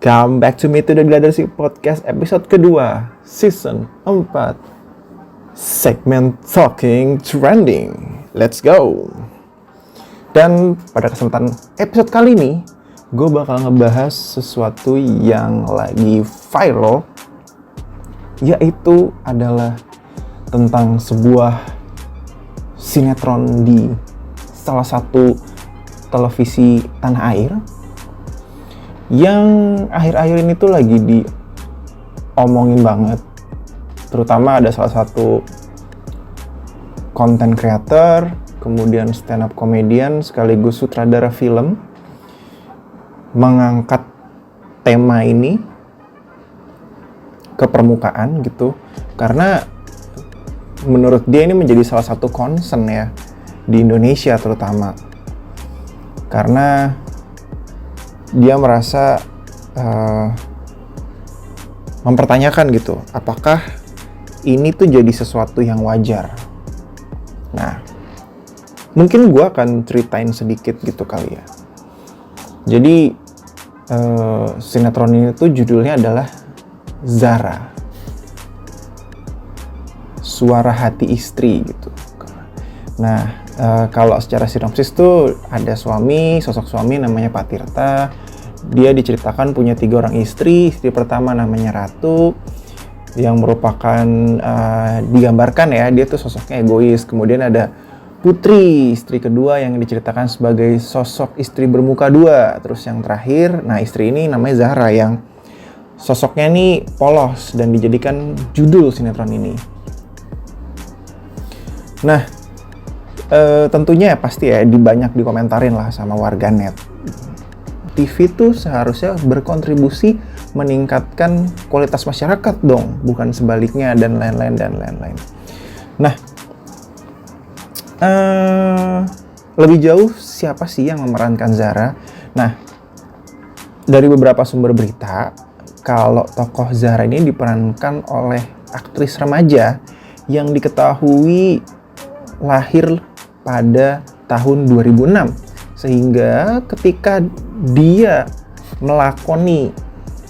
Come back to me to the Gladarsih Podcast episode kedua, season 4, segmen Talking Trending. Let's go! Dan pada kesempatan episode kali ini, gue bakal ngebahas sesuatu yang lagi viral, yaitu adalah tentang sebuah sinetron di salah satu televisi tanah air yang akhir-akhir ini tuh lagi diomongin banget. Terutama ada salah satu content creator, kemudian stand up comedian sekaligus sutradara film mengangkat tema ini ke permukaan gitu, karena menurut dia ini menjadi salah satu concern ya di Indonesia terutama, karena dia merasa mempertanyakan gitu, apakah ini tuh jadi sesuatu yang wajar. Nah, mungkin gue akan ceritain sedikit gitu kali ya. Jadi sinetron ini tuh judulnya adalah Zara, Suara Hati Istri gitu. Nah, kalau secara sinopsis tuh ada sosok suami namanya Pak Tirta. Dia diceritakan punya 3 orang istri. Istri pertama namanya Ratu, yang merupakan digambarkan ya, dia tuh sosoknya egois. Kemudian ada Putri, istri kedua, yang diceritakan sebagai sosok istri bermuka 2. Terus yang terakhir, nah istri ini namanya Zahra, yang sosoknya nih polos dan dijadikan judul sinetron ini. Nah, tentunya pasti ya banyak dikomentarin lah sama warganet. TV tuh seharusnya berkontribusi meningkatkan kualitas masyarakat dong, bukan sebaliknya, dan lain-lain. Nah, lebih jauh siapa sih yang memerankan Zara? Nah, dari beberapa sumber berita, kalau tokoh Zara ini diperankan oleh aktris remaja yang diketahui lahir pada tahun 2006. Sehingga ketika dia melakoni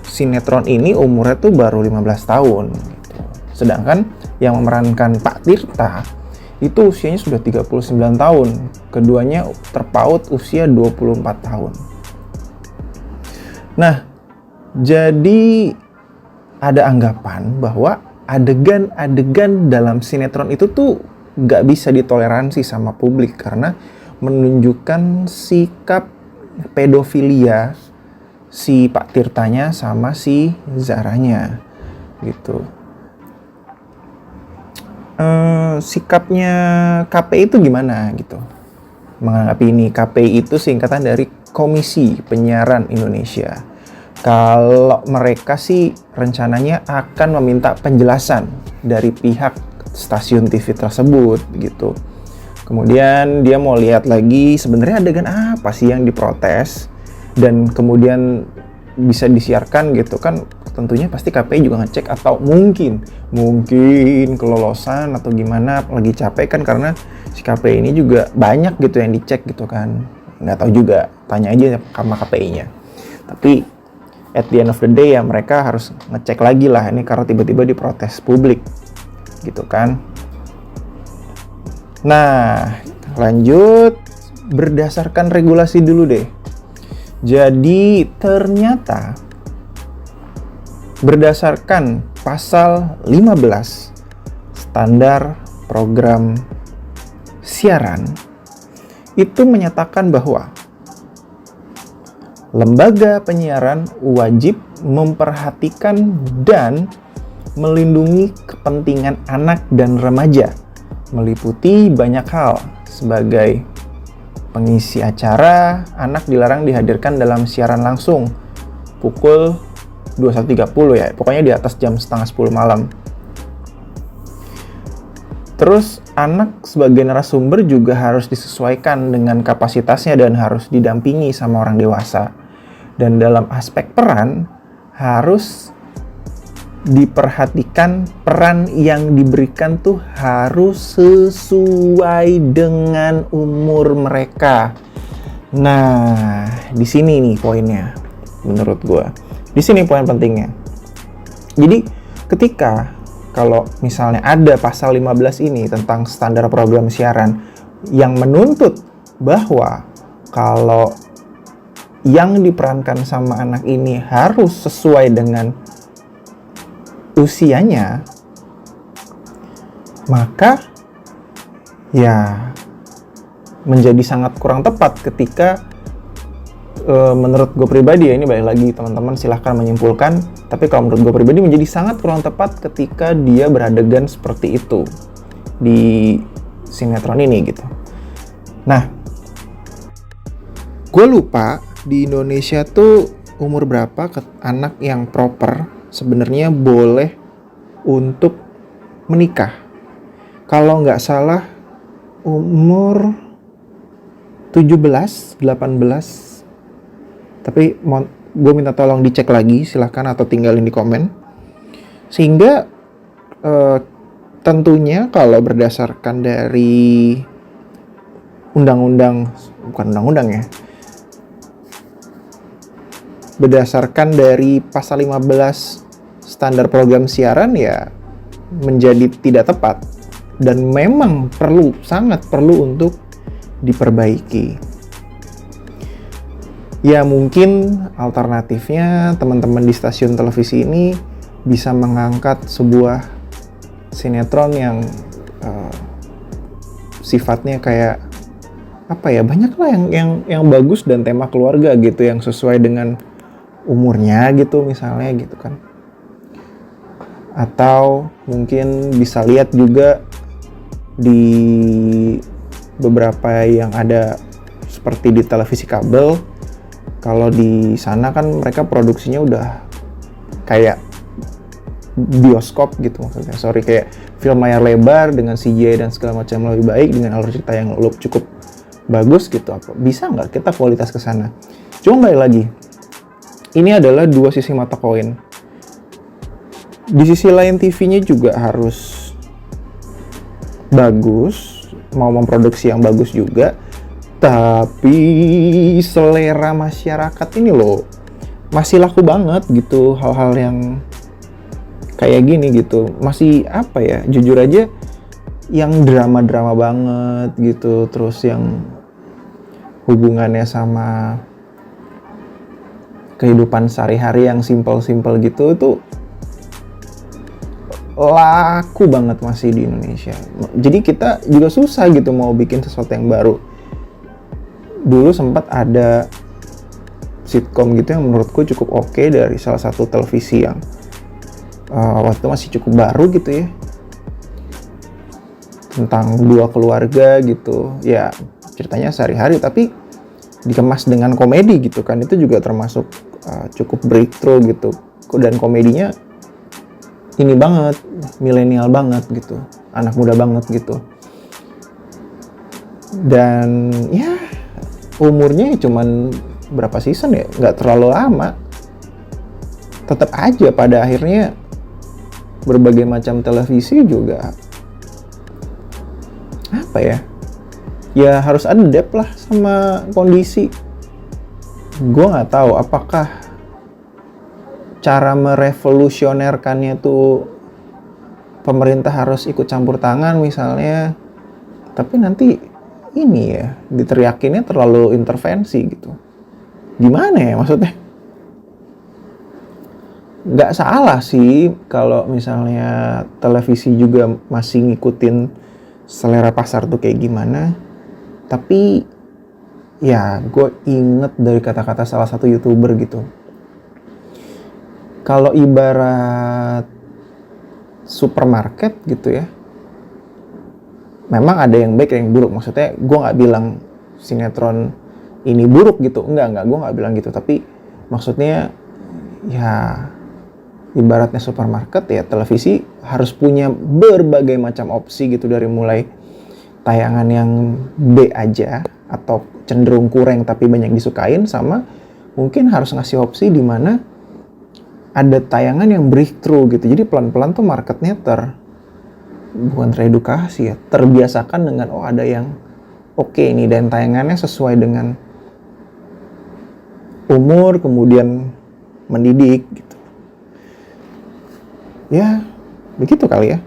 sinetron ini umurnya tuh baru 15 tahun gitu. Sedangkan yang memerankan Pak Tirta itu usianya sudah 39 tahun. Keduanya terpaut usia 24 tahun. Nah, jadi ada anggapan bahwa adegan-adegan dalam sinetron itu tuh gak bisa ditoleransi sama publik karena menunjukkan sikap pedofilia si Pak Tirtanya sama si Zaranya gitu. Sikapnya KPI itu gimana gitu menanggapi ini? KPI itu singkatan dari Komisi Penyiaran Indonesia. Kalau mereka sih rencananya akan meminta penjelasan dari pihak stasiun TV tersebut gitu. Kemudian dia mau lihat lagi sebenarnya adegan apa sih yang diprotes, dan kemudian bisa disiarkan gitu kan. Tentunya pasti KPI juga ngecek, atau mungkin kelolosan atau gimana, lagi capek kan, karena si KPI ini juga banyak gitu yang dicek gitu kan. Nggak tahu juga, tanya aja sama KPI-nya. Tapi at the end of the day ya mereka harus ngecek lagi lah ini, karena tiba-tiba diprotes publik gitu kan. Nah, lanjut berdasarkan regulasi dulu deh. Jadi ternyata berdasarkan pasal 15 standar program siaran itu menyatakan bahwa lembaga penyiaran wajib memperhatikan dan melindungi kepentingan anak dan remaja, meliputi banyak hal. Sebagai pengisi acara, anak dilarang dihadirkan dalam siaran langsung pukul 21.30 ya, pokoknya di atas jam 9:30 malam. Terus anak sebagai narasumber juga harus disesuaikan dengan kapasitasnya dan harus didampingi sama orang dewasa. Dan dalam aspek peran harus diperhatikan, peran yang diberikan tuh harus sesuai dengan umur mereka. Nah, di sini nih poinnya menurut gue. Di sini poin pentingnya. Jadi ketika kalau misalnya ada pasal 15 ini tentang standar program siaran yang menuntut bahwa kalau yang diperankan sama anak ini harus sesuai dengan usianya, maka ya menjadi sangat kurang tepat ketika menurut gue pribadi ya, ini balik lagi teman-teman silahkan menyimpulkan, tapi kalau menurut gue pribadi menjadi sangat kurang tepat ketika dia beradegan seperti itu di sinetron ini gitu. Nah, gue lupa di Indonesia tuh umur berapa anak yang proper sebenarnya boleh untuk menikah. Kalau nggak salah umur 17, 18, tapi gue minta tolong dicek lagi, silahkan, atau tinggalin di komen. Sehingga tentunya kalau berdasarkan dari bukan undang-undang ya, berdasarkan dari pasal 15 standar program siaran ya menjadi tidak tepat dan memang sangat perlu untuk diperbaiki. Ya mungkin alternatifnya teman-teman di stasiun televisi ini bisa mengangkat sebuah sinetron yang sifatnya kayak apa ya, banyak lah yang bagus dan tema keluarga gitu, yang sesuai dengan umurnya gitu misalnya gitu kan. Atau mungkin bisa lihat juga di beberapa yang ada seperti di televisi kabel. Kalau di sana kan mereka produksinya udah kayak bioskop gitu maksudnya. Kayak film layar lebar dengan CGI dan segala macam lebih baik, dengan alur cerita yang cukup bagus gitu. Bisa nggak kita kualitas ke sana? Cuma balik lagi, ini adalah dua sisi mata koin. Di sisi lain TV-nya juga harus bagus, mau memproduksi yang bagus juga. Tapi selera masyarakat ini loh masih laku banget gitu hal-hal yang kayak gini gitu. Masih apa ya, jujur aja yang drama-drama banget gitu, terus yang hubungannya sama kehidupan sehari-hari yang simple-simple gitu itu laku banget masih di Indonesia. Jadi kita juga susah gitu mau bikin sesuatu yang baru. Dulu sempat ada sitkom gitu yang menurutku cukup oke dari salah satu televisi yang waktu itu masih cukup baru gitu ya, tentang dua keluarga gitu ya, ceritanya sehari-hari tapi dikemas dengan komedi gitu kan. Itu juga termasuk cukup breakthrough gitu, dan komedinya ini banget, milenial banget gitu, anak muda banget gitu. Dan ya umurnya cuman berapa season ya, nggak terlalu lama. Tetap aja pada akhirnya berbagai macam televisi juga apa ya harus adapt lah sama kondisi. Gue nggak tahu apakah cara merevolusionerkannya tuh pemerintah harus ikut campur tangan misalnya, tapi nanti ini ya diteriakinnya terlalu intervensi gitu. Gimana ya maksudnya? Nggak salah sih kalau misalnya televisi juga masih ngikutin selera pasar tuh kayak gimana. Tapi ya gue inget dari kata-kata salah satu YouTuber gitu. Kalau ibarat supermarket gitu ya, memang ada yang baik yang buruk. Maksudnya gue nggak bilang sinetron ini buruk gitu, enggak, gue nggak bilang gitu. Tapi maksudnya ya ibaratnya supermarket ya, televisi harus punya berbagai macam opsi gitu, dari mulai tayangan yang B aja atau cenderung kurang tapi banyak disukain, sama mungkin harus ngasih opsi di mana ada tayangan yang breakthrough gitu. Jadi pelan-pelan tuh marketnya bukan teredukasi ya, terbiasakan dengan ada yang oke nih, dan tayangannya sesuai dengan umur, kemudian mendidik gitu. Ya, begitu kali ya.